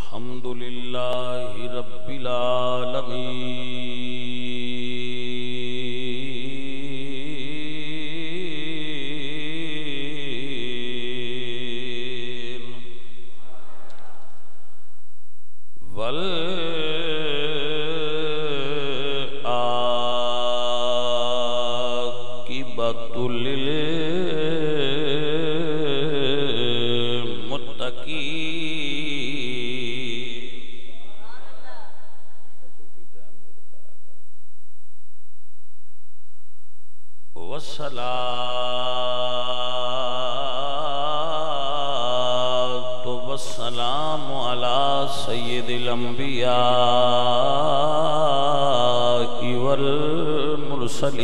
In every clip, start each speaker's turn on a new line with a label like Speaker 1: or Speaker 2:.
Speaker 1: الحمد لله رب العالمين والعاقبة والصلاة والسلام على سيد الأنبياء والمرسلين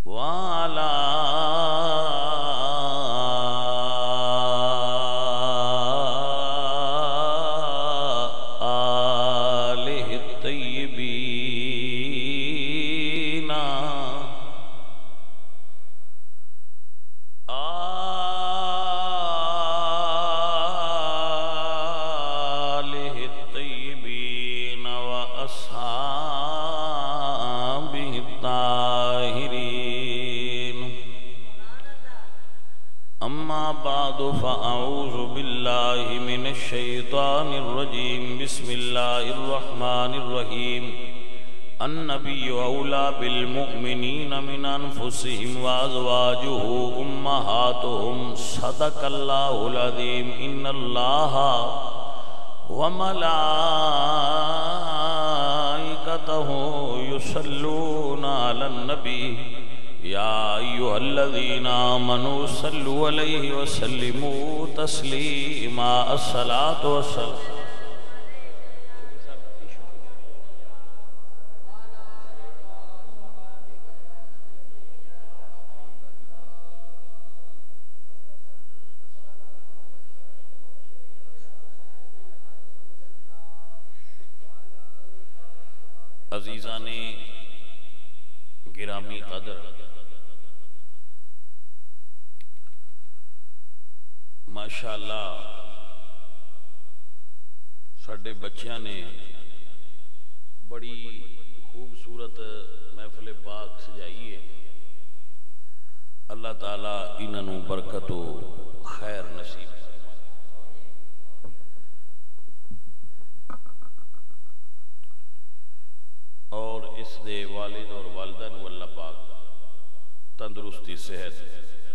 Speaker 1: وعلى آله الطيبين وأصحابه الطاهرين. أما بعد فأعوذ بالله من الشيطان الرجيم. بسم الله الرحمن الرحيم. النبي أولى بالمؤمنين من أنفسهم وأزواجه أمهاتهم. صدق الله العظيم. إن الله وملائكته يصلون على النبي يا أيها الذين آمنوا صلوا عليه وسلموا تسليما. الصلاة والسلام. عزیزان گرامی قدر، ماشاءاللہ ساڈے بچیاں نے بڑی خوبصورت محفل پاک سجائی ہے. اللہ تعالیٰ انہوں برکت و خیر نصیب. اور اس دے والد اور والدہ نو اللہ پاک تندرستی، صحت،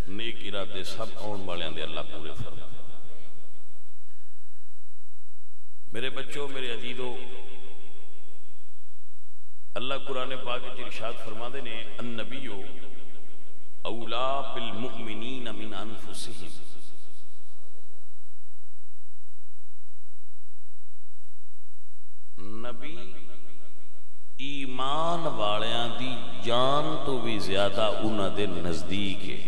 Speaker 1: نیک ارادے سب آن والے دے اللہ پورے فرما. میرے بچوں، میرے عزیزو، اللہ قرآن پاک وچ ارشاد فرماندے نے النبی اولا بالمؤمنین من انفسہم. نبی ایمان والیاں دی جان تو بھی زیادہ انہاں دے نزدیک ہے.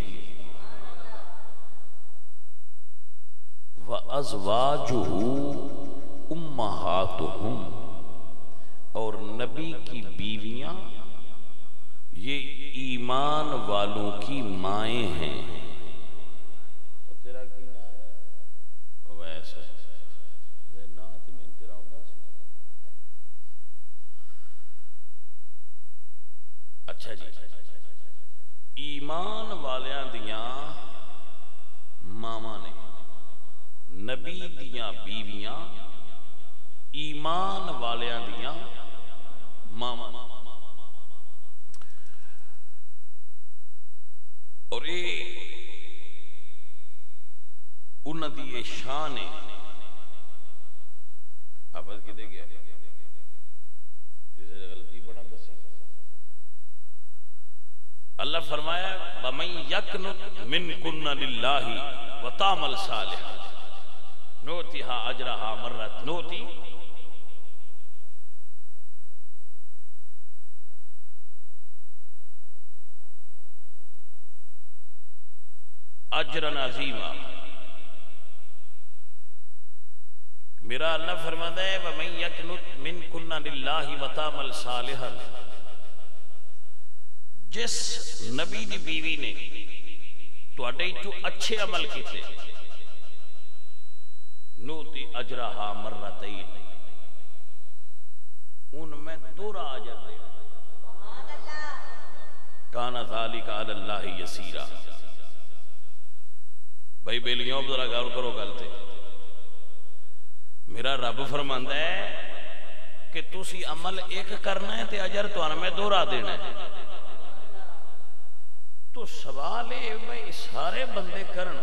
Speaker 1: وَأَزْوَاجُهُ أُمَّهَاتُهُمْ. اور نبی کی بیویاں یہ ایمان والوں کی مائیں ہیں. تیرا کی نام ہے ویسے اچھا جی. ایمان والیاں دیاں ماما نے، نبی دیاں بیویاں ایمان والیاں دیاں ماما نے. اور یہ انہاں دی یہ شان ہے. آپس کدے گیا جسے غلطی بڑا دسی. اللہ فرمایا وَمَن يَقْنُتْ مِنْكُنَّ لِلَّهِ وَتَعْمَلْ صَالِحًا نُؤْتِهَا أَجْرَهَا مَرَّتَيْنِ. نُؤْتِي اجرا عظیما. میرا اللہ فرماتا ہے وَمَن يَقْنُتْ مِنْكُنَّ لِلَّهِ وَتَعْمَلْ صَالِحًا. جس نبی دی بیوی نے تو اچھے عمل کیتے نوتی اجرہا مرتین، ان میں دورہ اجر دے، کانا ذالک علی اللہ یسیرا۔ بھائی بیلیوں ذرا غور کرو گلتے، میرا رب فرماندا ہے کہ تسی عمل ایک کرنا ہے تے اجر تو میں دورہ دینا ہے۔ تو سوال ہے بھائی سارے بندے کرن،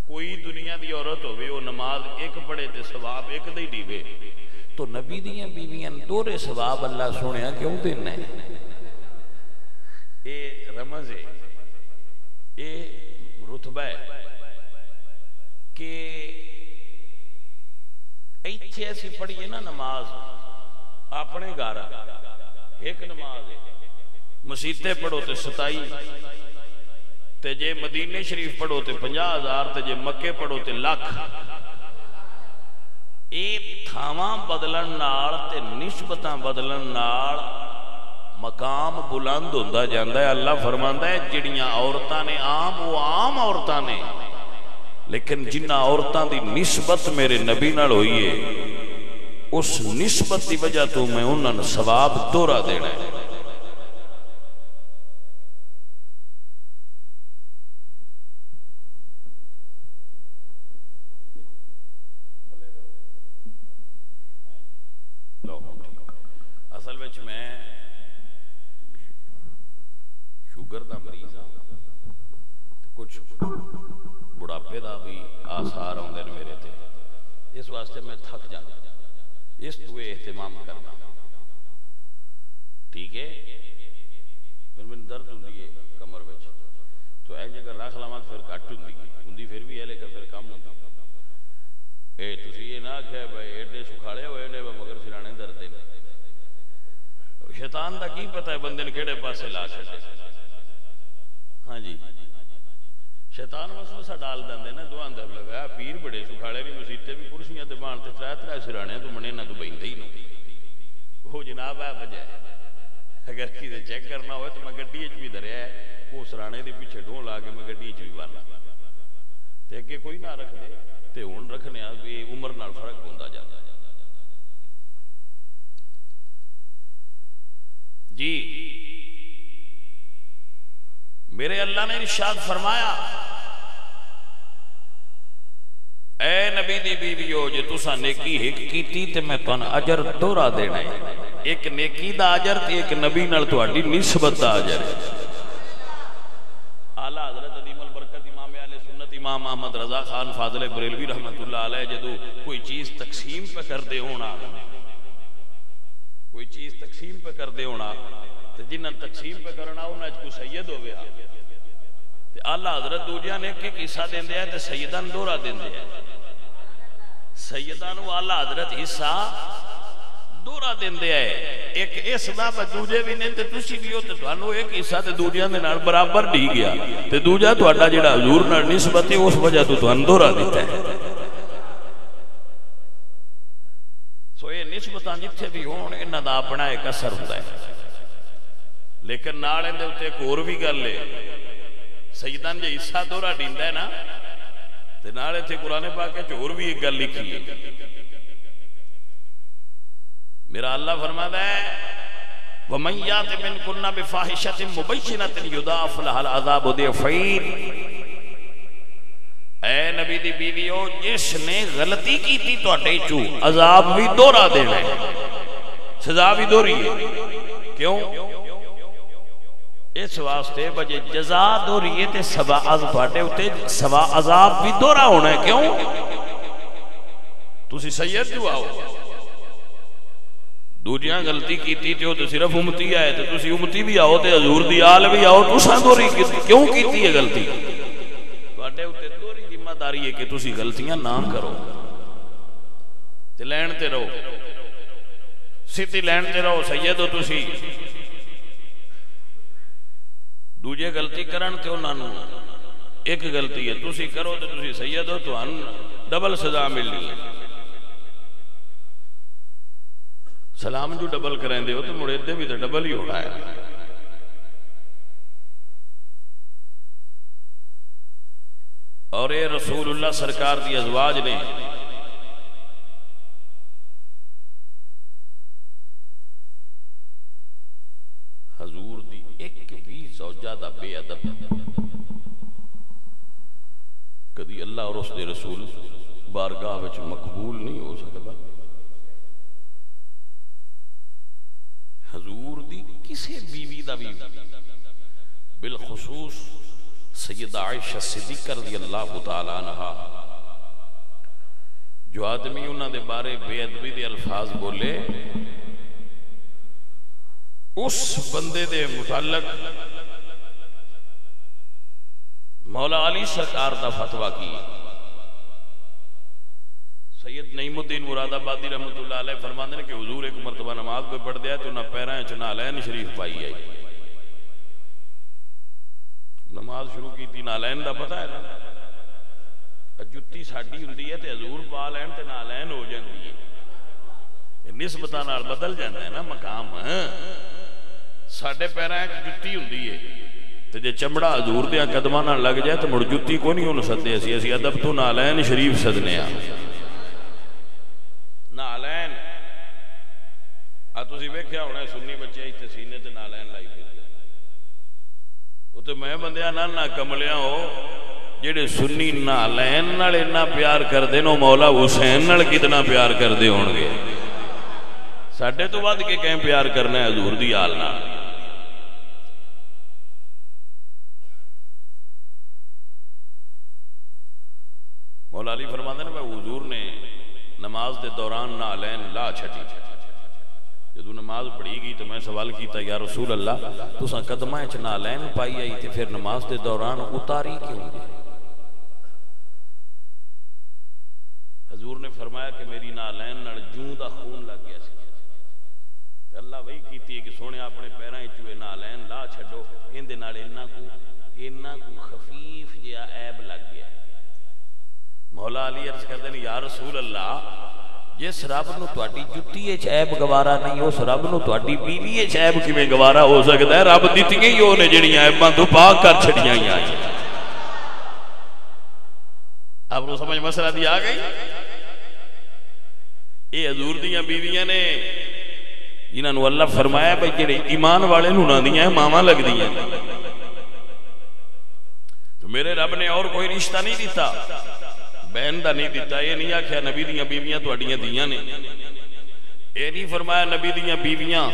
Speaker 1: کوئی دنیا دی عورت ہوئے وہ نماز ایک پڑھے تے ثواب ایک دے دیوے، تو نبی دیاں بیویاں دورے ثواب اللہ سنیا کیوں دینا ہے؟ اے رمز ہے، اے رتبہ ہے کہ ایتھے ایسی پڑھیے نا نماز اپنے گھر ایک نماز ہے، مسیطے پڑھو تے 27، تے جے مدینے شریف پڑھو تے 50,000، تے جے مکے پڑھو تے لاکھ۔ اے تھاواں بدلن نال تے نسبتاں بدلن نال مقام بلند ہوندا جاندا ہے۔ اللہ فرماندا ہے جڑیاں عورتاں نے عام وہ عام عورتاں نے، لیکن جنہ عورتاں دی نسبت میرے نبی نال ہوئی ہے اس نسبت دی وجہ تو میں انہاں نوں ثواب دورہ دینا ہے۔ اصل وچ میں شوگر دا مریض ہاں، کچھ بڑھاپے دا بھی آثار ہوندے نے میرے تے، اس واسطے میں تھک جانا، اس تو اہتمام کرنا، ٹھیک ہے؟ پھر میں درد ہوندی ہے کمر وچ، تو این جگہ رکھ لاواں پھر گھٹ ہوندی پھر بھی ہے لیکن پھر کم ہوندی۔ اے تسی یہ نہ آکھیا بھائی ایڈے سکھاڑے ہوئے نے مگر سرانے درد نے، شیطان دا کی پتہ ہے بندے نے کیڑے پاسے لا چھڈے۔ ہاں جی، شیطان وسوسہ ڈال دیندے نا، دعاں دا لگا پیر بڑے سکھاڑے نہیں، مسیتے بھی کرسیاں تے بان تے ترے سرانے تو منے نہ تو بہندے ہی نہیں۔ وہ جناب ہے وجہ ہے، اگر کسی چیک کرنا ہوئے تو میں گڈی وچ بھی دھریا ہے، وہ سرانے دے پیچھے ڈھول لا کے میں گڈی وچ بھی بانا تے اگے کوئی نہ رکھ دے تے ہن رکھنے آ بھی عمر نال فرق ہوندا جاندا جی۔ میرے اللہ نے ارشاد فرمایا اے نبی دی بیویو جے تساں نیکی ایک کیتی تے میں تانوں اجر دورہ دینا ہے، ایک نیکی دا اجر تے ایک نبی نال تہاڈی نسبت دا اجر ہے۔ اعلی حضرت عظیم البرکت امام اہل سنت امام احمد رضا خان فاضل بریلوی رحمت اللہ علیہ جدو کوئی چیز تقسیم پہ کر دے ہونا، کوئی چیز تقسیم پہ کر دے ہونا تے جنہاں تقسیم پہ کرنا انہاں کو سید ہو گیا تے اعلی حضرت دوجیاں نے ایک حصہ دیندے ہیں تے سیدان دورہ دیندے ہیں، سیدان و اعلی حضرت حصہ دورہ دیندے ہیں۔ ایک اس دا دوجے بھی نہیں تے تسی بھی ہو تے تانوں ایک حصہ تے دوجیاں دے نال برابر ڈی گیا تے دوجا تہاڈا جڑا حضور نال نسبت ہے اس وجہ تو تانوں دورہ دیتا ہے۔ سو یہ نسبتاں جتھے بھی ہون انہاں دا اپنا ایک اثر ہوندا ہے، لیکن نال اندے اوتے ایک اور بھی گل ہے، سیدان جے حصہ دورہ دیندا ہے نا تے نال ایتھے قرآن پاک وچ اور بھی ایک گل لکھی ہے۔ میرا اللہ فرماتا ہے وَمَن يَأْتِ مِنكُنَّ بِفَاحِشَةٍ مُبَيِّنَةٍ يُضَاعَفْ لَهَا الْعَذَابُ ضِعْفَيْنِ۔ اے نبی دی بیویو جس نے غلطی کی تھی تہاڈے چوں عذاب بھی دورہ دینا ہے، سزا بھی دوری ہے۔ کیوں؟ اس واسطے بجے جزا دوری ہے تے سوا تہاڈے اوتے سوا عذاب بھی دورہ ہونا ہے۔ کیوں؟ تسی سید جو آؤ، دوجیاں غلطی کیتی تے تو صرف امتی آئے تے تسی امتی بھی آؤ تے حضور دی آل بھی آؤ، تساں دوری کیتی کیوں کیتی ہے غلطی؟ تہاڈے اوتے دوری ذمہ داری ہے کہ تسی غلطیاں نہ کرو تے لین تے رہو، سیدھی لین تے رہو، سید ہو تسی۔ دوجے غلطی کرن تے انہاں نوں ایک غلطی ہے، تسی کرو تے تسی سید ہو، تہانوں ڈبل سزا ملنی ہے۔ سلام جو ڈبل کریں دے ہو تو مڑے دے بھی تو ڈبل ہی ہونا ہے۔ اور اے رسول اللہ سرکار دی ازواج نے ایک بھی زوجہ دا بے ادب کدی اللہ اور اس دے رسول بارگاہ وچ مقبول نہیں ہو سکتا. حضور دی کسے بیوی دا بھی بالخصوص سیدہ عائشہ صدیقہ رضی اللہ تعالی عنہا جو آدمی انہاں دے بارے بے ادبی دے الفاظ بولے اس بندے دے متعلق مولا علی سرکار دا فتویٰ کی. سید نعیم الدین مراد آبادی رحمت اللہ علیہ فرماندے نے کہ حضور ایک مرتبہ نماز پہ پڑھ دیا تو نہ پیرائیں چ نالین شریف پائی آئی. نماز شروع کی تھی نالین دا پتہ ہے نا جتی ساڈی ہوندی ہے تے حضور پا لین تے نالین ہو جاندی ہے. نسبتاں نال بدل جاندا ہے نا مقام. ساڈے پیرائیں جتی ہوندی ہے تے جے چمڑا حضور دے قدماں نال لگ جائے تے مڑ جتی کو نہیں ہون سدے. اسی ادب تو نالین شریف سدنے آ نالین. تسی ویکھیا ہونا سنی بچے ایتھے سینے تے نالین لائی پھردے. او تے میں بندیاں نہ کملیاں ہو جڑے سنی نالین نال اتنا پیار کردے نو مولا حسین نال کتنا پیار کردے ہون گے. ساڈے تو ود کے کہیں پیار کرنا ہے حضور دی آل نال. مولا علی فرماندے نے میں حضور نے نماز دے دوران نالین لا چھٹی. جدو نماز پڑھی گئی تو میں سوال کیتا یا رسول اللہ تساں قدماں وچ نالین پائی آئی تے پھر نماز دے دوران اتاری کیوں گے؟ حضور نے فرمایا کہ میری نالین نال جوں دا خون لگ گیا سی. اللہ وہی کیتی ہے کہ سونے اپنے پیراں وچ نالین لا چھڈو ان دے نال اینا کو خفیف جہا عیب لگ گیا. مولا علی عرض کردے نے یا رسول اللہ جس رب نو تہاڈی جُتی وچ عیب گوارا نہیں اس رب نو تہاڈی بیوی وچ عیب کیویں گوارا ہو سکدا ہے؟ رب دتیاں ہی او نے جڑیاں عیباں تو پاک کر چھڑیاں ہی آئی. آپ کو سمجھ مسئلہ دی آ گئی؟ اے حضور دیاں بیویاں نے جنہاں نو اللہ فرمایا بھئی جڑے ایمان والے نو نہ دیاں ماواں لگدیاں. تو میرے رب نے اور کوئی رشتہ نہیں دیتا بہن دا نہیں دیتا. یہ نہیں آکھیا نبی دیاں بیویاں تہاڈیاں دیاں نے. یہ نہیں فرمایا نبی دیاں بیویاں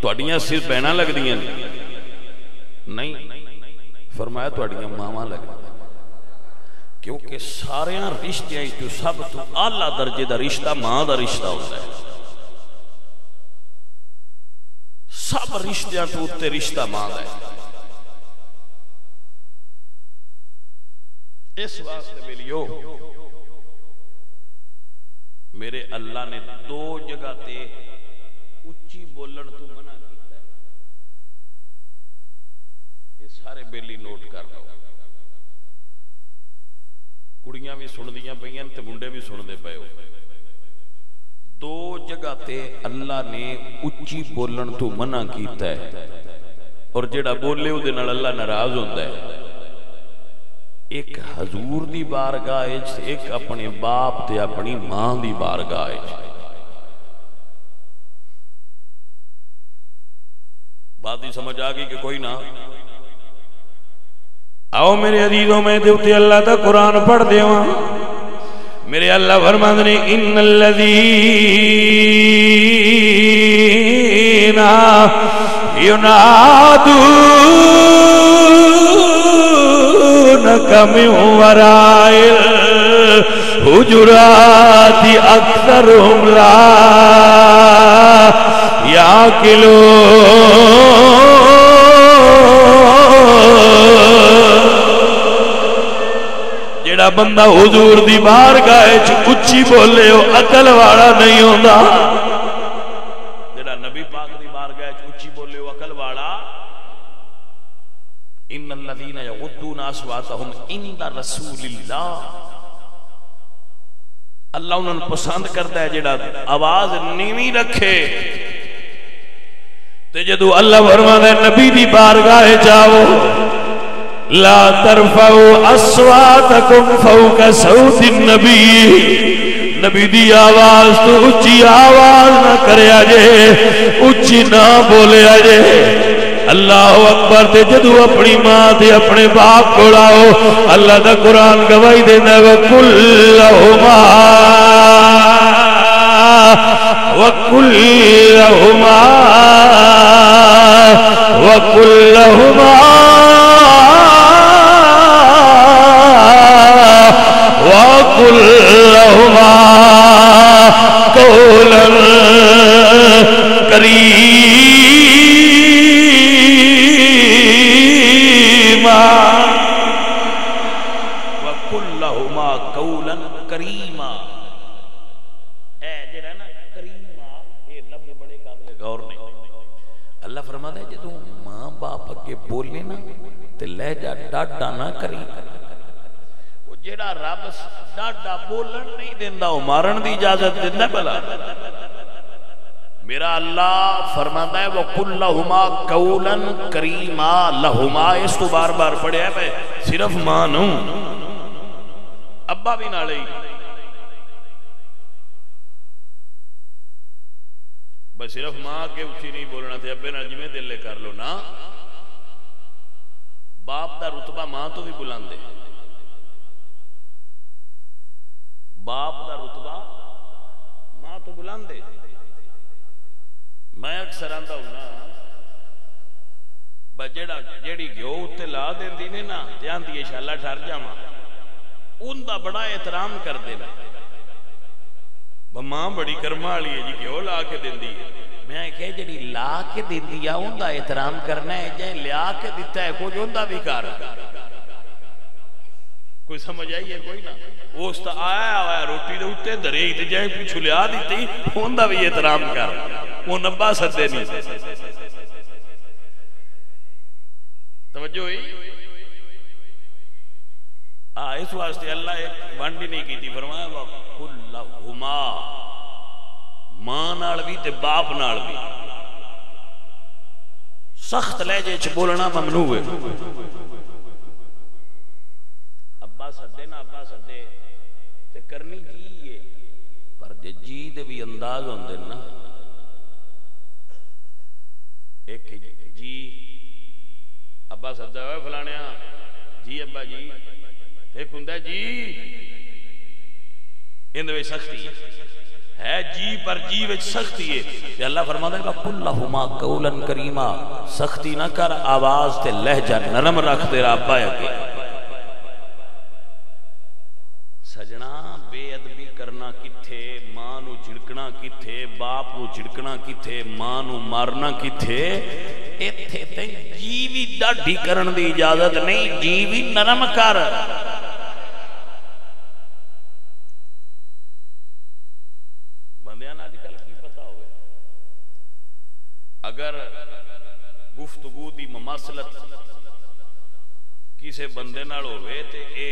Speaker 1: تہاڈیاں صرف بہناں لگدیاں نے. نہیں فرمایا تہاڈیاں ماواں لگدیاں. کیونکہ سارے رشتیاں جو سب تو اعلیٰ درجے دا رشتہ ماں دا رشتہ ہوتا ہے. سب رشتیاں تو تے رشتہ ماں دا ہے. اس واسطے ملیو میرے اللہ نے دو جگہ تے اچھی بولن تو منع کیتا ہے. یہ سارے بیلی نوٹ کر لو. کڑیاں بھی سن دیاں پئیاں تے منڈے بھی سن دے پئے ہو. دو جگہ تے اللہ نے اچھی بولن تو منع کیتا ہے اور جڑا بولے او دے نال اللہ ناراض ہوندا ہے. ایک حضور دی بارگاہ وچ ایک اپنے باپ تے اپنی ماں دی بارگاہ وچ. بات ہی سمجھ آ گئی کہ کوئی نہ؟ آؤ میرے عزیزوں میں دے اوتے اللہ دا قرآن پڑھ دیواں. میرے اللہ فرماندے نے ان الذین ینادونک من وراء الحجرات اکثرهم لا یعقلون. جڑا بندہ حضور دی بارگاہ وچ اچھی بولے او عقل والا نہیں ہوندا. جڑا نبی پاک دی بارگاہ وچ اچھی بولے او عقل والا. ان الذین یغضون اصواتهم عند رسول اللہ. اللہ انہوں نے پسند کرتا ہے جڑا آواز نیویں رکھے. تے جدو اللہ فرماتا ہے نبی دی بارگاہ جاؤ لا ترفعوا اصواتکم فوق صوت النبی. نبی دی آواز تو اچھی آواز نہ کریا جے, اچھی نہ بولیا جے.
Speaker 2: اللہ اکبر تے جدو اپنی ماں تے اپنے باپ کو آؤ اللہ دا قرآن گواہی دینا وَقُلْ لَهُمَا وَقُلْ لَهُمَا وَقُلْ لَهُمَا وَقُلْ لَهُمَا قَوْلًا كَرِيمًا
Speaker 1: وَقُلْ لَهُمَا قَوْلًا كَرِيمًا غور نہیں اللہ فرماتا ہے جدو ماں باپ کے بولے نا تے لہجہ ڈاڈا نہ کری وہ جیڑا رب ڈاڈا بولن نہیں دیندا وہ مارن دی اجازت دیندا بلا میرا اللہ فرماتا ہے وَقُلْ لَهُمَا قَوْلًا كَرِيمًا لَهُمَا اس تو بار بار پڑھے ہے میں صرف ماں نوں ابا بھی نہ لئی بس صرف ماں کے اچھی نہیں بولنا تھے ابے نہ جمیں دل لے کر لو نا باپ دا رتبہ ماں تو بھی بلاندے باپ دا رتبہ ماں تو بلاندے میں اکثر آندہ ہوں نا جیڑی گیو اتے لا دین دینے نا تیان دیئے شاءاللہ ٹھار جاما ان دا بڑا احترام کر دینا ماں بڑی کرما لی ہے جی کیوں لا کے دین دی میں کہے جڑی لا کے دین دیا ان دا احترام کرنا ہے جائے لیا کے دیتا ہے کوئی ان دا بھی کار کوئی سمجھ آئی ہے کوئی نا وہ اس تا آیا روٹی دے اٹھتے درے ہی تے جائے پیچھو لیا دیتی ان دا بھی احترام کر وہ نبا سدے نہیں توجہ ہوئی اس واسطے اللہ ایک بانڈی نہیں کی تھی فرمایا وَقُلْ لَهُمَا ماں نال بھی تے باپ نال بھی سخت لہجے چ بولنا ممنوع ہے ابا سدے نا ابا سدے تے کرنی جی ہے پر جی دے بھی انداز ہوندے نا ایک جی ابا سدے ہوئے فلانیا جی ابا جی ایک ہندہ جی اندوے سختی ہے جی پر جی وچ سختی ہے کہ اللہ فرماتا ہے وَقُلْ لَهُمَا قَوْلًا كَرِيمًا سختی نہ کر آواز تے لہجہ نرم رکھ تیرا ابا ہے کہ سجنا بے ادبی کرنا کتھے ماں نو جھڑکنا کتھے باپ نو جھڑکنا کتھے ماں نو مارنا کتھے ایتھے تے جیوی ڈاڈھی کرن دی اجازت نہیں جیوی نرم کر اگر گفتگو دی مماثلت کسے بندے نال ہوئے تے اے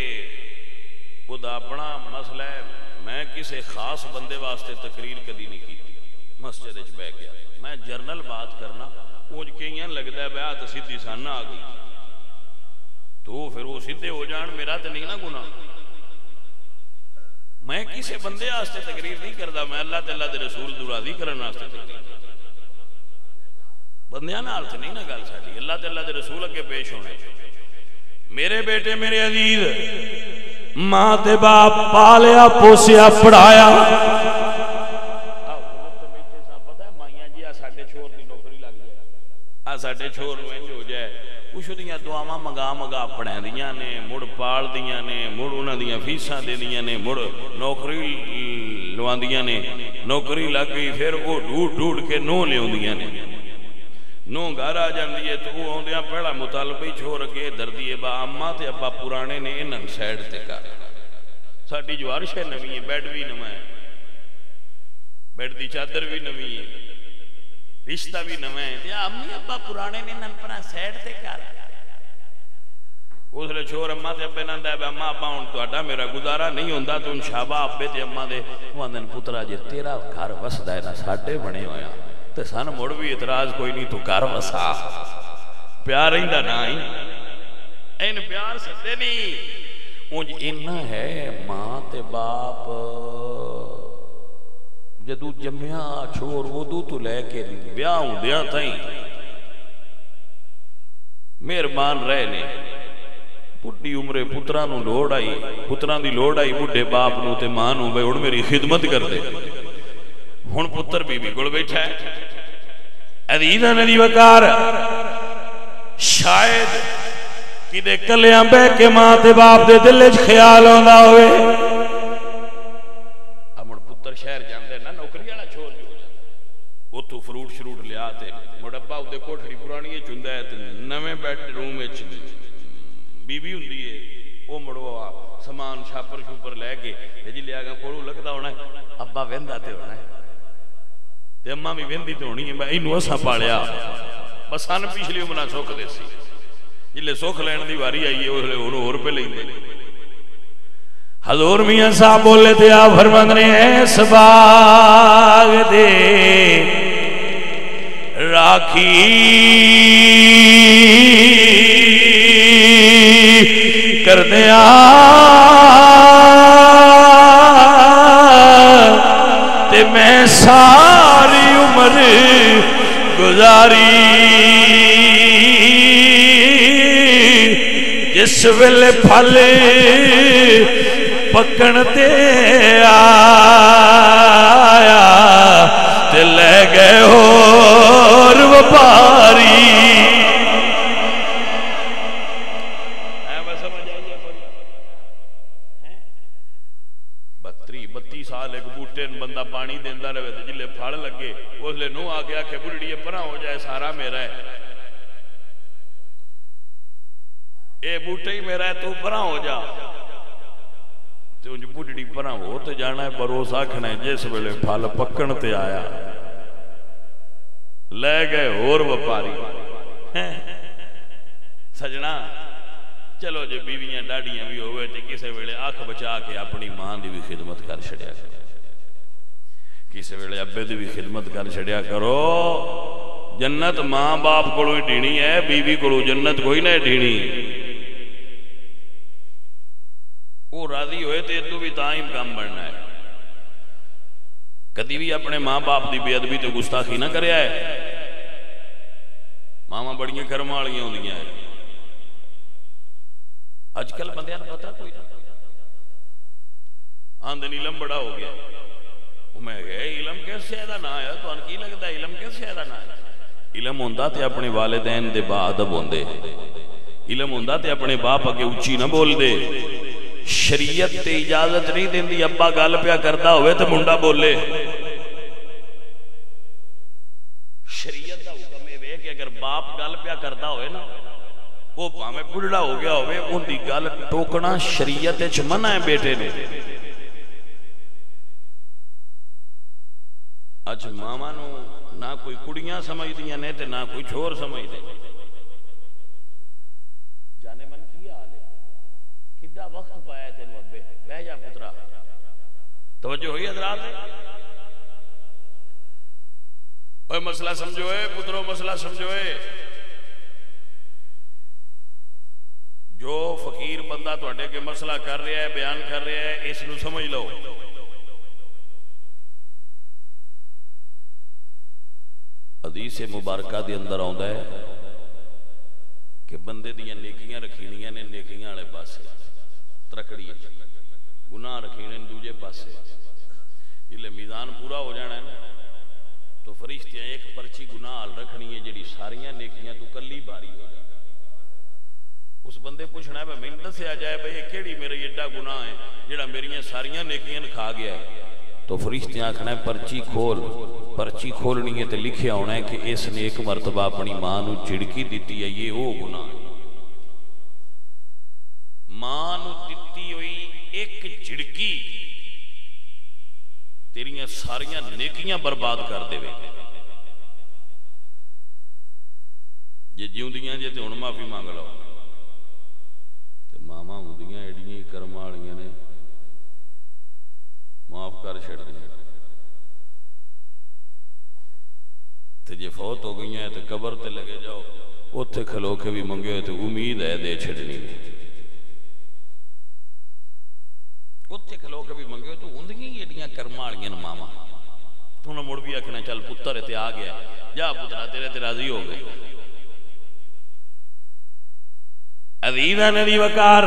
Speaker 1: خدا اپنا مسئلہ ہے میں کسے خاص بندے واسطے تقریر کدی نہیں کی مسجد وچ بیٹھ گیا میں جرنل بات کرنا اونج کئیاں لگدا ہے بیعت سیدھی سانہ آ گئی تو پھر وہ سیدھے ہو جان میرا تے نہیں نا گناہ میں کسے بندے واسطے تقریر نہیں کردا میں اللہ تے اللہ دے رسول دی راضی کرن واسطے تقریر بندیاں نال تے نہیں نا گل ساڈی اللہ تے اللہ دے رسول اگے پیش ہونے میرے بیٹے میرے عزیز ماں تے باپ پالیا پوسیا پڑھایا پتہ ہے مائیاں جی ساڈے چھور دی نوکری لگ جائے ساڈے چھور نو انج ہو جائے کچھ دیاں دعاواں منگا پڑھیں دیاں نے مڑ پال دیاں نے مڑ انہاں دیاں فیساں دے دیاں نے مڑ نوکری لواندیاں نے نوکری لگ گئی پھر وہ ڈھونڈ کے نو لیاندیاں نے نو گھر آ جاندی ہے تو وہ ہوندیاں پہلا مطالبہ ہی چھوڑ کے دردی ہے با اماں تے ابا پرانے نے انہاں سائڈ تے کر ساڈی جوارش ہے نویں ہے بیڈ بھی نواں ہے بیڈ دی چادر بھی نویں ہے رشتہ بھی نواں ہے تے امی ابا پرانے نے انہاں پر سائڈ تے کر اس لے چھوڑ اماں تے ابے نال دے اماں ابا ہن تہاڈا میرا گزارا نہیں ہوندا تو انشاءاللہ ابے تے اماں دے اوندن پترا جے تیرا گھر وسدا ہے نا ساڈے بنے ہویا تے سن مڑ بھی اعتراض کوئی نہیں تو گھر وسا پیار رہندا نہ ہی این پیار سدے نہیں اونج اینا ہے ماں تے باپ جدو جمعیا چھوڑ ودو تو لے کے بیاہ ہوندیاں تائیں مہربان رہے نے بڑھی عمرے پتراں نو لوڑ آئی پتراں دی لوڑ آئی بڑھے باپ نو تے ماں نو بھئی ہن میری خدمت کر دے ہن پتر بی بی کول بیٹھا ہے عزیزاں نبی وقار شاید کدے کلیاں بہ کے ماں تے باپ دے دل وچ خیال آوندا ہوئے ہن پتر شہر جاندے نا نوکری والا چھوڑ جو اوتھوں فروٹ شروٹ لیا تے مڑبا اودے کوٹھڑی پرانی وچ ہوندا ہے تے نویں بیڈ روم وچ بی بی ہوندی ہے او مڑو سامان چھاپر شوپر لے کے جی لیا گا کولوں لگدا ہونا ہے ابا ویندا تے ہونا ہے تے اماں بھی ویندی تے ہونی ہے میں اینوں اساں پالیا بس سن پچھلی عمرہ سکھ دے سی جلے سکھ لین دی واری آئی ہے اسلے ہن ہور پہ لیندے حضور میاں صاحب بولے تے آپ فرماندے نے اس باغ دے راکھی کردیا تے میں ساری عمر گزاری جس ویلے پھل پکن تے آیا تے لے گئے اور وپاری بتی سال ایک بوٹے بندہ پانی دیندہ رہے تو جلے پھڑ لگے اس لئے نو آگے آکھے بڑھڑی پرا ہو جائے سارا میرا ہے اے بوٹے ہی میرا ہے تو پرا ہو جا تو انج بڑھڑی پرا ہو تو جانا ہے پروس آکھنا ہے جیس ویلے پھل پکن تے آیا لے گئے اور وپاری سجنا چلو جو بیویاں ڈاڑیاں بھی ہوئے تھے کسے ویلے آنکھ بچا کے اپنی ماں دی بھی خدمت کر چھڑیا کرو کسے ویلے ابے دی بھی خدمت کر چھڑیا کرو جنت ماں باپ کولوں ہی ڈھینی ہے بیوی کولوں جنت کوئی نہ ڈھینی وہ راضی ہوئے تے تو بھی تائم کام بڑھنا ہے کدی بھی اپنے ماں باپ دی بے ادبی تے گستاخی نہ کریا ہے ماما بڑیاں کرم والیاں ہوندیاں ہیں آج کل بندیاں پتہ کوئی نہ آندن علم بڑا ہو گیا وہ میں گئے علم کیس شہدہ نہ آیا تو ان کی لگتا ہے علم کیس شہدہ نہ آیا علم ہوندہ تے اپنے والدین دے با ادب ہوندے علم ہوندہ تے اپنے باپ اگے اچھی نہ بول دے شریعت تے اجازت نہیں دین دی ابا گال پیا کرتا ہوئے تے منڈا بولے شریعت دا حکم ہے کہ اگر باپ گال پیا کرتا ہوئے نا وہ پامے بڑھڑا ہو گیا ہوئے ان دی گال ٹوکنا شریعت اچھ منع ہے بیٹے نے اچھ ماما نو نہ کوئی کڑیاں سمجھ دیا نے تے نہ کوئی چھوڑ سمجھ دے جانے من کیا آلے کدہ وقت پایا تین وقبے بہ جا پترا توجہ ہوئی حضرات اوہ مسئلہ سمجھوئے پتروں مسئلہ سمجھوئے جو فقیر بندہ تو اٹھے کے مسئلہ کر رہا ہے بیان کر رہا ہے اس نو سمجھ لو حدیث مبارکہ دی اندر آؤں ہے کہ بندے دیاں نیکیاں رکھینیاں نے نیکیاں آلے پاسے ترکڑی گناہ رکھینے دوجے پاسے جلے میزان پورا ہو جانا ہے تو فرشتیاں ایک پرچی گناہ آل رکھنی ہے جڑی ساریاں نیکیاں تو کلی باری ہو جائے اس بندے پوچھنا ہے میں مندت سے آ جائے بھئی یہ کیڑی میرے ایڈا گناہ ہے جڑا میریاں ساریاں نیکیاں کھا گیا ہے تو فرشتیاں آکھنا ہے پرچی کھولنی ہے تو لکھیا ہونا ہے کہ اس نے ایک مرتبہ اپنی ماں نو چڑکی دیتی ہے یہ وہ گناہ ہے ماں نو دیتی ہوئی ایک چڑکی تیریاں ساریاں نیکیاں برباد کر دے وے یہ جیوں دیاں جے تے ہن معافی مانگ لو تے ماما ہوندیاں ایڈیاں کرم والیاں نے معاف کر چھڑ دیا تے جے فوت ہو گئی ہیں تے قبر تے لگے جاؤ اوتھے کھلو کے بھی منگے ہوئے تے امید ہے دے چھڑنی نہیں اوتھے کھلو کے بھی منگے ہوئے تو ہوندگی ایڈیاں کرمالیاں ماما تو نہ مڑ بھی آکھنا چل پتر تے آ گیا جا پترا تیرے تے راضی ہو گئے
Speaker 2: عزیزاں نے دی وقار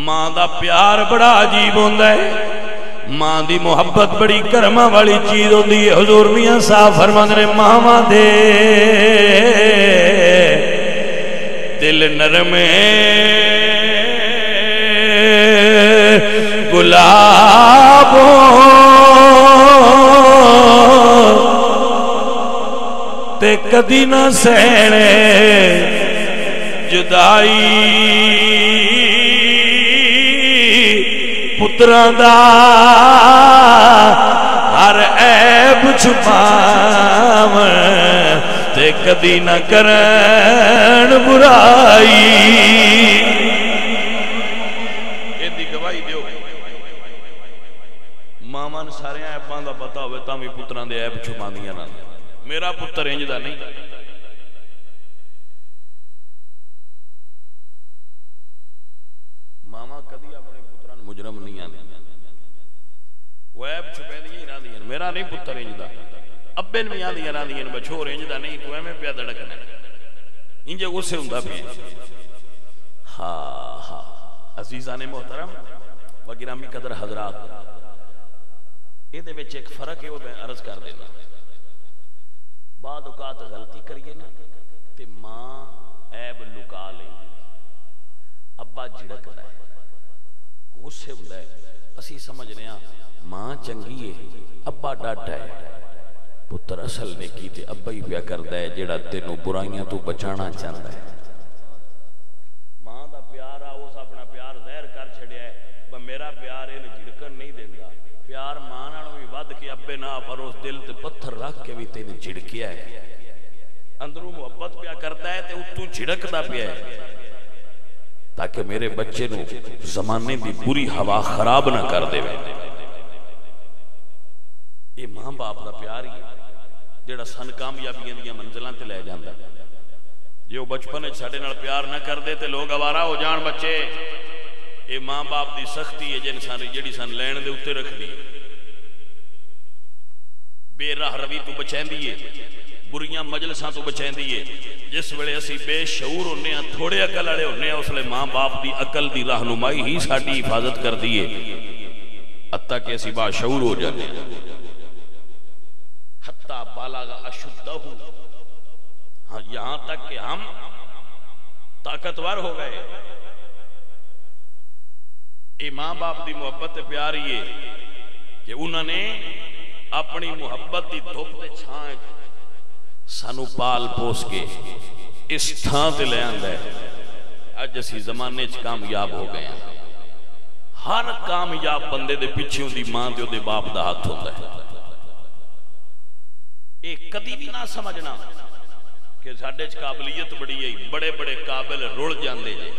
Speaker 2: ماں دا پیار بڑا عجیب ہوندا ہے ماں دی محبت بڑی کرما والی چیز ہوندی ہے حضور میاں صاحب فرماندے نے ماواں دے دل نرم گلابوں تے کدی نہ سہنے جدائی پتراں دا ہر عیب چھپاون تے کدی نہ کرن برائی ایندی گواہی دیو ماواں نوں سارے عیباں دا پتہ ہوے تاں وی پتراں دے عیب چھپاندیاں نہ میرا پتر انج دا نہیں ماواں کدی اپنے پتراں نوں مجرم نہیں آندی وہ عیب چھپیندیاں ہی رہندیاں میرا نہیں پتر انج دا ابے نوں آندیاں رہندیاں بچھور انج دا نہیں تو ایویں پیا دڑکنا انج غصے ہوندا پیا ہاں ہاں عزیزان محترم و گرامی قدر حضرات یہ دے وچ ایک فرق ہے وہ میں عرض کر دینا بعد اوقات غلطی کریے نا تے ماں عیب لکا لے ابا جھڑکدا ہے غصے ہوندا ہے اسی سمجھنے ہاں ماں چنگی ہے ابا ڈاٹا ہے پتر اصل نے کی تے ابا ہی پیا کردا ہے جیڑا تینوں برائیاں تو بچانا چاہتا ہے ماں دا پیار آ اس اپنا پیار ظاہر کر چھڑیا ہے میرا پیار ہے جھڑکن نہیں دیندا پیار ماں نالوں بھی ود کے ابے نہ پر اس دل تے پتھر رکھ کے بھی تینوں جھڑکیا ہے اندروں محبت پیا کرتا ہے تے اتوں جھڑکدا پیا ہے تاکہ میرے بچے نو زمانے دی بری ہوا خراب نہ کر دے یہ ماں باپ دا پیار ہی ہے جیڑا سن کامیابیاں دیاں منزلاں تے لے جاندا جے او بچپن وچ ساڈے نال پیار نہ کر دے تے لوگ آوارہ ہو جان بچے اے ماں باپ دی سختی ہے جیڑی سن لین دے اوتے رکھ دی بے راہ روی تو بچیندی ہے بریاں مجلساں تو بچیندی ہے جس ویلے اسی بے شعور ہونے ہیں تھوڑے عقل والے ہونے ہیں اس لئے ماں باپ دی عقل دی رہنمائی ہی ساڈی حفاظت کر دی ہے حتیٰ کہ اسی با شعور ہو جاتے ہیں حتیٰ بالغ اشدہ ہاں یہاں تک کہ ہم طاقتور ہو گئے اے ماں باپ دی محبت پیاری ہے کہ انہوں نے اپنی محبت دی دھوپ تے چھائیں سانو پال پوس کے اس تھاں تے لے آندا ہے اج اسی زمانے چ کامیاب ہو گئے ہیں ہر کامیاب بندے دے پیچھے دی ماں تے دے باپ دا ہاتھ ہوندا ہے اے کدی بھی نہ سمجھنا کہ ساڈے چ قابلیت بڑی ہے بڑے بڑے قابل رڑ جاندے جے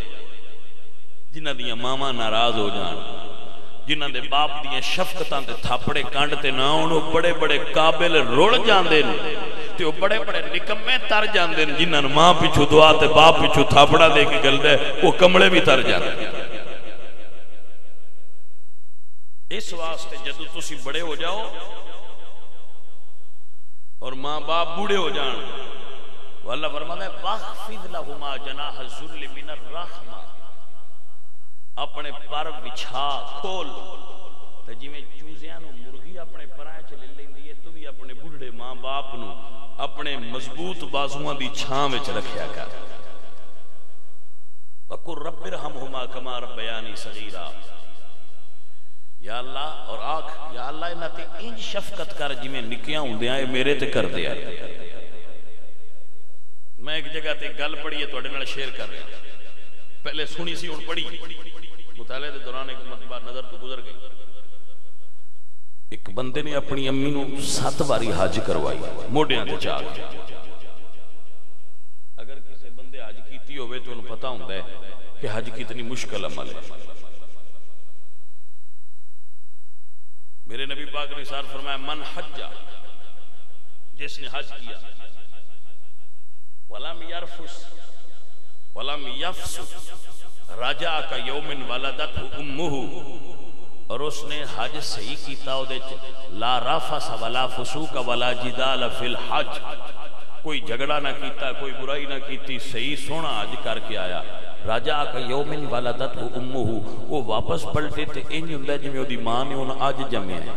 Speaker 2: جنہ دیاں ماواں ناراض ہو جان جنہ دے باپ دیاں شفقتاں تے تھاپڑے کانڈ تے نہ ہون بڑے بڑے قابل رڑ جاندے تے وہ بڑے بڑے نکمے تر جاندے جنہ ماں پیچھو دعا تے باپ پیچھو تھاپڑا دے کے گلدا ہے وہ کمڑے بھی تر جاندے اس واسطے جدوں تسی بڑے ہو جاؤ اور ماں باپ بوڑھے ہو جان اللہ فرماتا ہے واخفض لهما جناح الذل من الرحمہ اپنے پر بچھا کھول تے جویں چوزیاں نو مرغی اپنے پرائیں چ لے لیندی ہے تو بھی اپنے بوڑھے ماں باپ نو اپنے مضبوط بازواں دی چھاں وچ رکھیا کر وقل رب ارحمهما كما ربياني صغيرا یا اللہ اور آنکھ یا اللہ انہاں تے انج شفقت کر جویں نکیاں ہوندیاں اے میرے تے کر دے میں ایک جگہ تے گل پڑھی ہے تواڈے نال شیئر کر رہا پہلے سنی سی ہن پڑھی مطالعے دے دوران ایک مرتبہ نظر تو گزر گئی ایک بندے نے اپنی امی نو 7 باری حج کروائی موڈیاں تے چا کے اگر کسی بندے حج کیتی ہوئے تو انہوں پتہ ہوندا ہے کہ حج کتنی مشکل عمل ہے میرے نبی پاک نے ارشاد فرمایا من حج جس نے حج کیا ولم يرفث ولم يفسق رجع کا یوم ولدت امه اور اس نے حج صحیح کیتا او دے لا رفث ولا فسوق ولا جدال فی الحج
Speaker 1: کوئی جھگڑا نہ کیتا، کوئی برائی نہ کیتی، صحیح سونا حج کر کے آیا. راجا کا یومن ولدت امہ، وہ واپس پلٹے تے انج ہوندا جویں اودی ماں نے انہاں اج جمیا ہے،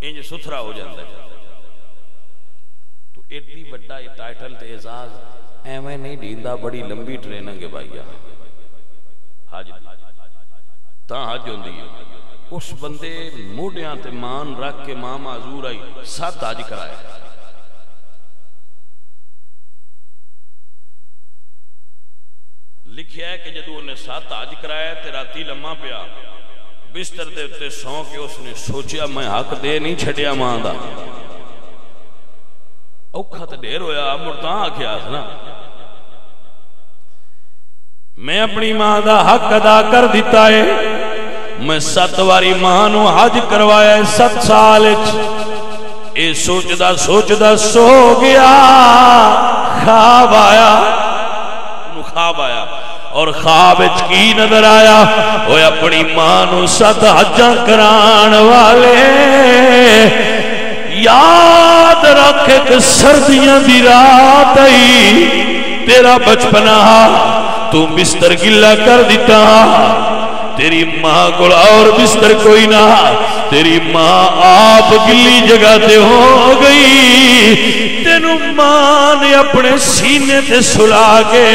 Speaker 1: انج ستھرا ہو جاندا ہے. تو ایڈی وڈا یہ ٹائٹل تے اعزاز ایویں نہیں دیندا، بڑی لمبی ٹریننگ ہے بھائیا. حج تاں حج ہوندی ہے. اس بندے موڈیاں تے مان رکھ کے ماں معذور آئی 7 حج کرایا. لکھیا ہے کہ جدو انہیں 7 حج کرایا تے راتی لمحہ پیا بستر دے تے سو کے اس نے سوچیا میں حق دے نہیں چھڑیا ماں دا. اوکھا تے ڈھیر ہویا مرداں آکھیا نا میں اپنی ماں دا حق ادا کر دیتا ہے. میں 7 واری ماں نو حج کروایا 7 سال اے سوچدا سوچدا سو گیا. خواب آیا، خواب آیا اور خواب کی نظر آیا، وہ اپنی ماں نو 7 حجاں کران والے. یاد رکھ کہ سردیاں دی رات آئی، تیرا بچپنا تو بستر گلا کر دیتا، تیری ماں کو اور بستر کوئی نہ، تیری ماں آپ گلی جگہ تے ہو گئی. تینو ماں نے اپنے سینے تے سلا کے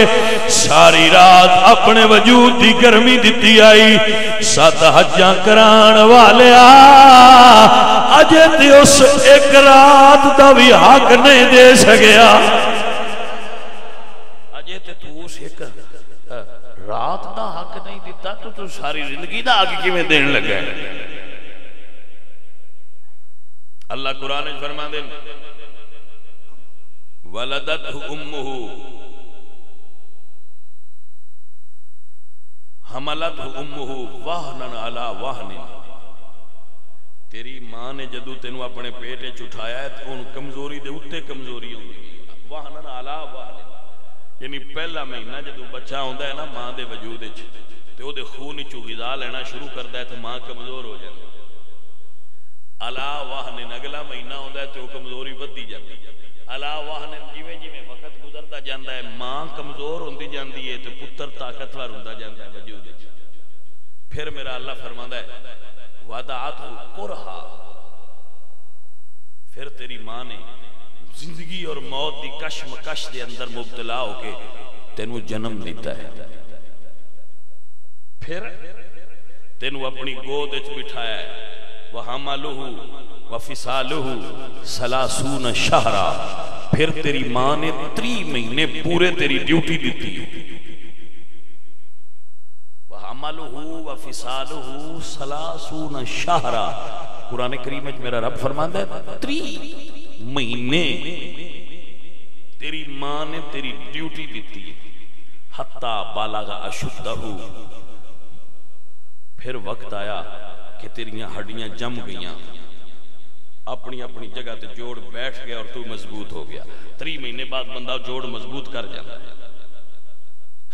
Speaker 1: ساری رات اپنے وجود دی گرمی دیتی آئی. 7 حجاں کران والیا اجے تے اس ایک رات دا بھی حق نہیں دے سکیا. اجے تے تو اس ایک رات دا حق نہیں دیتا تو ساری زندگی دا حق کیویں دین لگا ہے. اللہ قرآن وچ فرما دے ولدته امه حملته امه وهنا على وهن. تیری ماں نے جدو تینوں اپنے پیٹ وچ اٹھایا ہے تو ان کمزوری دے اوتے کمزوری ہوندی ہے. وهنا على وهن یعنی پہلا مہینہ جدو بچہ ہوندا ہے نا ماں دے وجود وچ تے او دے خون وچوں غذا لینا شروع کردا ہے تے ماں کمزور ہو جاندی ہے. علا وہن اگلا مہینہ ہوندا ہے تے او کمزوری ودی جاندی ہے. علا وہن جویں جویں وقت گزردا جاندا ہے ماں کمزور ہوندی جاندی ہے تے پتر طاقتور ہوندا جاندا ہے وجود وچ. پھر میرا اللہ فرماندا ہے وضعته کرہا، پھر تیری ماں نے زندگی اور موت دی کشمکش دے اندر مبتلا ہو کے تینوں جنم دیتا ہے. پھر تینوں اپنی گود وچ بٹھایا ہے. وَحَمَلُهُ وَفِصَالُهُ 30 شہرا. پھر تیری ماں نے 3 مہینے پورے تیری ڈیوٹی دیتی ہے. وَحَمَلُهُ وَفِصَالُهُ 30 شہرا. قرآن کریم میں میرا رب فرماندا ہے 3 مہینے تیری ماں نے تیری ڈیوٹی دیتی ہے. حتی بالغ اشدہ، پھر وقت آیا کہ تیریاں ہڈیاں جم گئیاں، اپنی اپنی جگہ تے جوڑ بیٹھ گیا اور تو مضبوط ہو گیا. 3 مہینے بعد بندہ جوڑ مضبوط کر جاتا ہے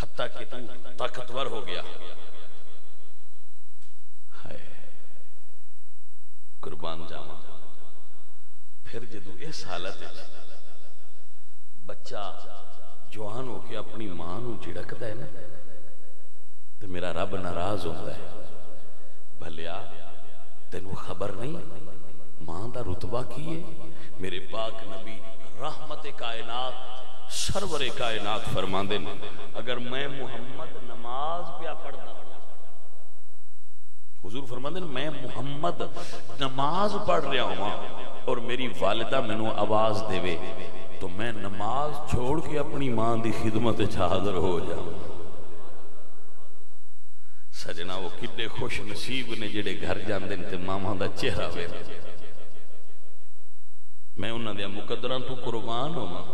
Speaker 1: حتیٰ کہ تو طاقتور ہو گیا. قربان جاواں. پھر جدو اس حالت بچہ جوان ہو کے اپنی ماں نو جھڑکدا ہے نا تو میرا رب ناراض ہوتا ہے. بھلیا تینوں خبر نہیں ماں دا رتبہ کی ہے؟ میرے پاک نبی رحمت کائنات سرور کائنات فرماندے ہیں اگر میں محمد نماز پہ پڑھتا، حضور فرماندے ہیں میں محمد نماز پڑھ رہا ہوں اور میری والدہ میں نو آواز دے وے تو میں نماز چھوڑ کے اپنی ماں دی خدمت حاضر ہو جاؤں. سجنا وہ کڈے خوش نصیب نے جڑے گھر جاندے تے ماما دا چہرہ ویکھ. میں انہاں دے مقدراں تو قربان ہوواں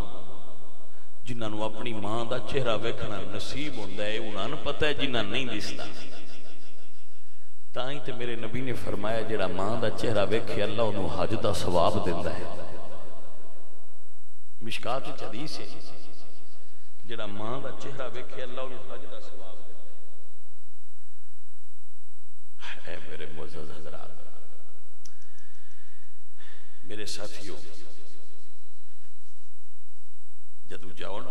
Speaker 1: جنہاں نو اپنی ماں دا چہرہ ویکھنا نصیب ہوندا ہے. انہاں نوں پتہ ہے جنہاں نہیں دسدا. تائیں تے میرے نبی نے فرمایا جڑا ماں دا چہرہ ویکھے اللہ انہوں حج دا ثواب دیندا ہے. مشکات وچ حدیث ہے جڑا ماں دا چہرہ ویکھے اللہ انہوں حج دا ثواب دیندا ہے. اے میرے معزز حضرات، میرے ساتھیوں، جدو جاؤ نا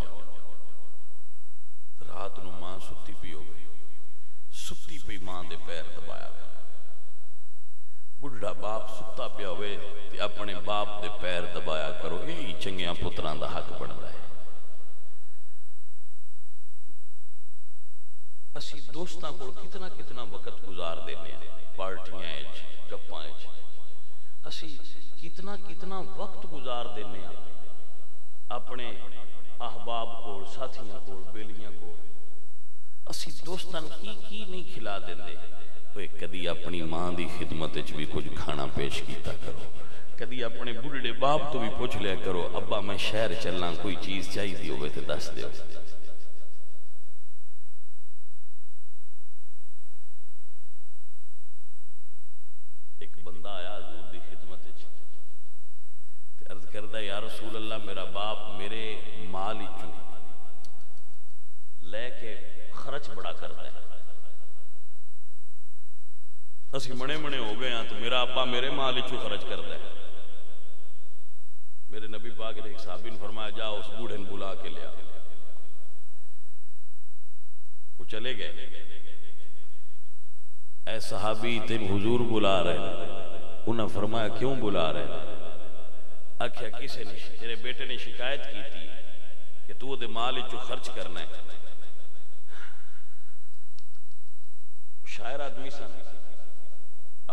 Speaker 1: رات نو ماں ستی پی ہو گئی، ستی پی ماں دے پیر دبایا، بڑھا باپ ستا پیا ہوئے تے اپنے باپ دے پیر دبایا کرو، یہی چنگیاں پتران دا حق بندا ہے۔ اسی دوستاں کو کتنا کتنا وقت گزار دینے ہیں پارٹیاں ایچ گپاں ایچ، اسی کتنا کتنا وقت گزار دینے ہیں اپنے احباب کو، ساتھیاں کو، بیلیاں کو، اسی دوستان کی نہیں کھلا دیندے۔ اوے کدی اپنی ماں دی خدمت وچ بھی کچھ کھانا پیش کیتا کرو، کدی اپنے بڑھڑے باپ تو بھی پوچھ لیا کرو ابا میں شہر چلنا کوئی چیز چاہی دی ہوئے تے دس دیو۔ ایک بندہ آیا حضور دی خدمت وچ تے عرض کردہ یا رسول اللہ میرا باپ میرے مال ہی لے کے خرچ بڑا کرتا ہے، اسی منے ہو گئے ہیں تو میرا ابا میرے مال ہی خرچ کرتا ہے۔ میرے نبی پاک نے ایک صحابی نے فرمایا جاؤ اس بوڑھے نے بلا کے لیا، وہ چلے گئے۔ اے صحابی تم حضور بلا رہے، انہوں نے فرمایا کیوں بلا رہے؟ آکھیا کسے نے تیرے بیٹے نے شکایت کی تھی کہ تو دے مال جو خرچ کرنا ہے۔ شاعر آدمی سن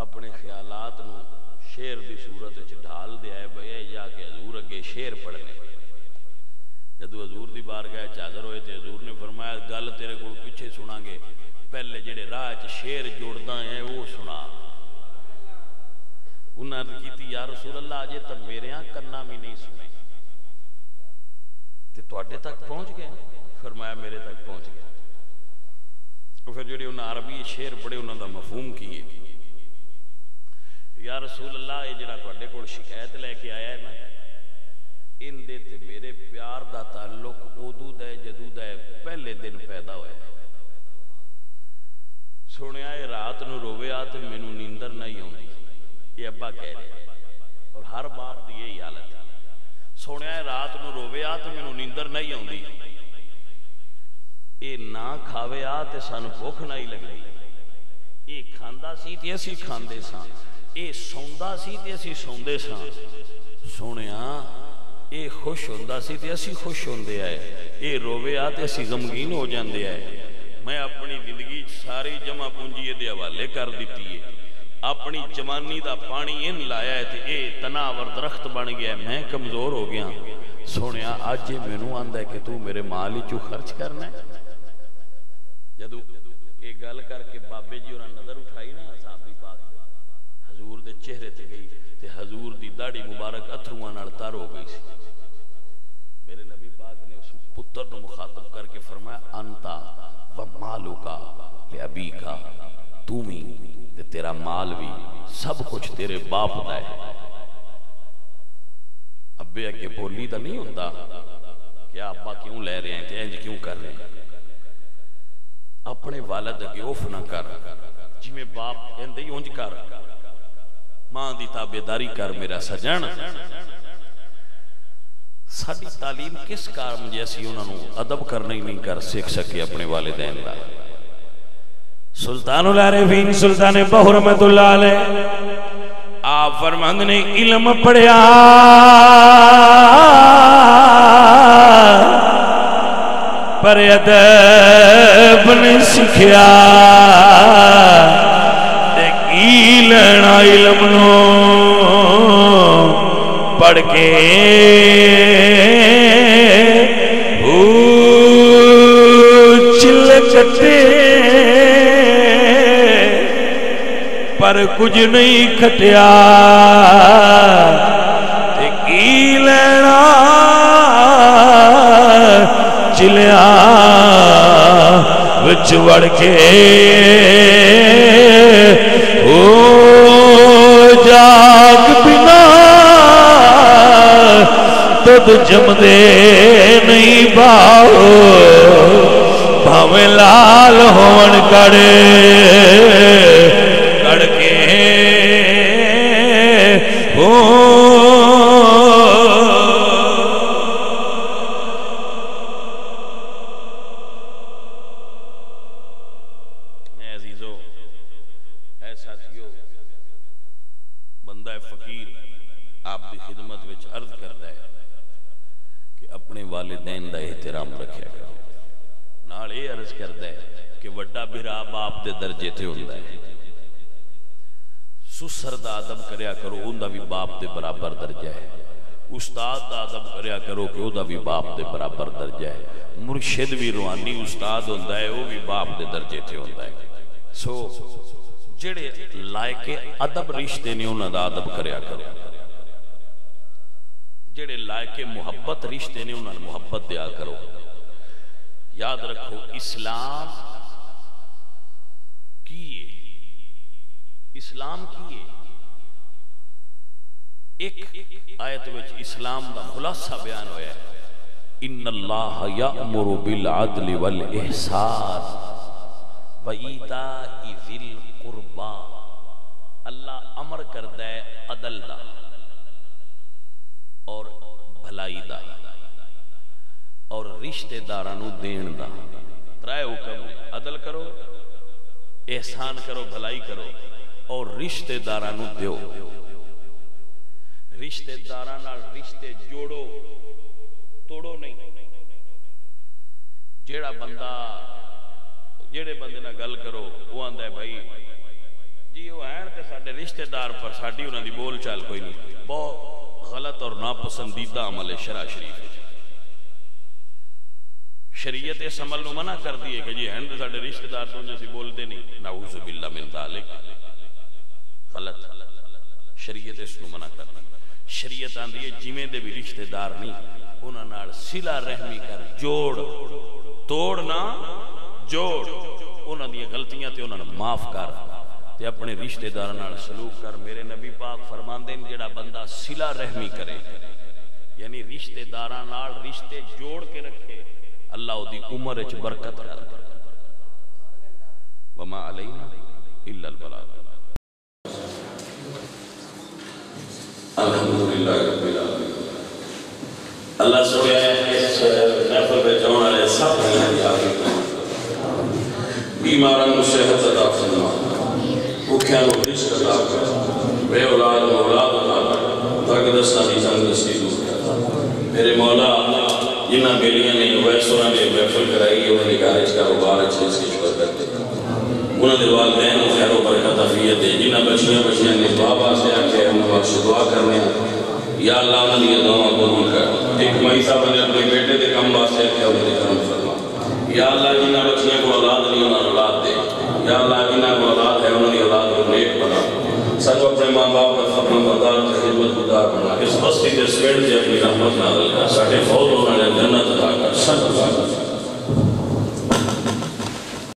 Speaker 1: اپنے خیالات نو شعر دی صورت وچ ڈھال دیا ہے بھئی جا کے حضور اگے شعر پڑھنے۔ جدو حضور دی بارگاہ وچ حاضر ہوئے تے حضور نے فرمایا گل تیرے کو پیچھے سنا گے، پہلے جڑے راہ وچ شعر جوڑدا ہیں وہ سنا۔ انہاں نے کیتی یا رسول اللہ اجے تے میرے ہاں کنا بھی نہیں سنے تے تواڈے تک پہنچ گئے؟ فرمایا میرے تک پہنچ گئے۔ پھر جڑے انہاں عربی شعر پڑھے انہاں دا مفہوم کی ہے؟ یا رسول اللہ یہ جڑا تواڈے کول شکایت لے کے آیا ہے نا، ان دے تے میرے پیار دا تعلق ادو دا جدو دا پہلے دن پیدا ہویا ہے۔ سنیا ہے رات نو روے آ تے مینوں نیندر نہیں آوندی، یہ ابا کہہ رہے اور ہر باپ دی یہی حالت ہے۔ سنیا ہے رات نو روے آ تے مینوں نیندر نہیں آوندی، اے نہ کھاوے آ تے سانو بھوک نہیں لگدی، اے کھاندا سی تے اسی کھاندے ساں، اے سوندا سی تے اسی سوندے ساں۔ سونیا اے خوش ہوندا سی تے اسی خوش ہوندے آئے، اے روے آ تے اسی غمگین ہو جاندے آئے۔ میں اپنی زندگی ساری جمع پونجی دے حوالے کر دیتی ہے، اپنی جوانی دا پانی ان لایا ہے تے اے تناور درخت بن گیا ہے، میں کمزور ہو گیا۔ سونیا آج مینوں آندا ہے کہ تو میرے مال ہی خرچ کرنا ہے۔ جدو ایک گل کر کے بابے جی انہاں نظر اٹھائی نا صحابی پاک حضور دے چہرے تے گئی تے حضور دی داڑھی مبارک اتھرواں نال تر ہو گئی سی۔ میرے نبی پاک نے اس پتر نو مخاطب کر کے فرمایا انتا و مالوکا لابیکا، تو بھی تے تیرا مال بھی سب کچھ تیرے باپ دا ہے۔ ابے اگے بولی دا نہیں ہوندا کہ ابا کیوں لے رہے ہیں تے انج کیوں کر رہے ہیں۔ اپنے والد اگے اوف نہ کر، جی میں باپ کہندے ہی انج کر، ماں دی تابعداری کر میرا سجن۔ ساڈی تعلیم کس کام جیسی انہاں نو ادب کرنا ہی نہیں کر سکھ سکے اپنے والدین دا۔
Speaker 2: سلطان العارفین سلطان بہو رحمت اللہ علیہ آپ فرماندے نے علم پڑھیا پر ادب نے سکھیا تے کی لینا علم نو پڑھ کے چلکتے پر کچھ نہیں کھٹیا تے کی لینا چلیا وچ وڑ کے او جاگ بنا تد جمدے نہیں باؤ بھاویں لال ہون کڑے کڑ کے
Speaker 1: بندہ فقیر آپ کی خدمت وچ عرض کرتا ہے کہ اپنے والدین دا احترام رکھیا کرو، نال یہ عرض کرتا ہے کہ وڈا بھرا باپ دے درجے تے ہوندا ہے، سسر دا ادب کریا کرو اوندا بھی باپ دے برابر درجہ ہے، استاد دا ادب کریا کرو کہ اوندا بھی باپ دے برابر درجہ ہے، مرشد بھی روحانی استاد ہوندا ہے وہ بھی باپ دے درجے تے ہوندا ہے۔ سو جڑے لائق ادب رشتے نے انہاں دا ادب کریا کرو، جڑے لائق محبت رشتے نے انہاں محبت دیا کرو۔ یاد رکھو اسلام کیے، اسلام کیے ایک آیت وچ اسلام دا خلاصہ بیان ہویا ہے، ان اللہ یأمر بالعدل والاحسان وایتاء ذی القربى، اللہ امر کرتا ہے عدل دا اور بھلائی دا اور رشتہ دارانو دین دا، ترائے حکم عدل کرو، احسان کرو، بھلائی کرو اور رشتہ دارانو دیو، رشتہ دارانال رشتے جوڑو، توڑو نہیں۔ جیڑے بندے نہ گل کرو وہ آندا ہے بھائی جی وہ ہیں تے ساڈے رشتہ دار پر ساڈی انہاں دی بول چال کوئی نہیں، بہت غلط اور ناپسندیدہ عمل ہے شرع شریف۔ شریعت اس عمل نو منع کر دیے کہ جی ہیں تے ساڈے رشتہ دار تو جیسی بول دے نہیں، نعوذ باللہ من ذالک، غلط، شریعت اس نو منع کر دی۔ شریعت آندی ہے جویں دے بھی رشتہ دار نہیں انہاں نال صلہ رحمی کر، جوڑ، توڑ نہ جوڑ، انہاں دی غلطیاں تے انہاں نوں معاف کر تے اپنے رشتہ داراں نال سلوک کر۔ میرے نبی پاک فرماندے ہیں جڑا بندہ صلہ رحمی کرے یعنی رشتہ داراں نال رشتے جوڑ کے رکھے، اللہ او دی عمر وچ برکت کر، وما علینا الا البلاغ۔
Speaker 2: الحمدللہ رب العالمین۔ اللہ سونے اس محفل میں جانے والے سب نے آمین، بیماراں کو صحت عطا فرما، بھوکیاں کو رزق عطا کر، بے اولاد کو اولاد عطا کر، تاکہ دستاں دی تنگ دستی دور کر۔ میرے مولا جنہاں بیلیاں نے ویسوراں نے محفل کرائی انہوں نے کارج کاروبار اچھے اس کی شکر کرتے ہیں، انہوں نے والدین کو خیر و برکت عافیت دے، جنہاں بچیاں نے بابا سے آکے ہم وقت دعا کرنے ہیں، یا اللہ انہوں نے یہ دعا قبول کر۔ ایک مائی صاحب نے اپنے بیٹے دے کم واسطے آکے انہوں نے کرم فرما، یا اللہ جنہاں بچیاں کو اولاد نہیں انہوں نے اولاد دے، یا اللہ جنہاں کو اولاد ہے انہوں نے اولاد کو نیک بنا، سب اپنے ماں باپ کا فرمان بردار تے خدمت گزار بنا، اس بستی دے سپیڑ سے اپنی رحمت نازل کر، ساڈے فوت ہونے والے جنت عطا کر، سب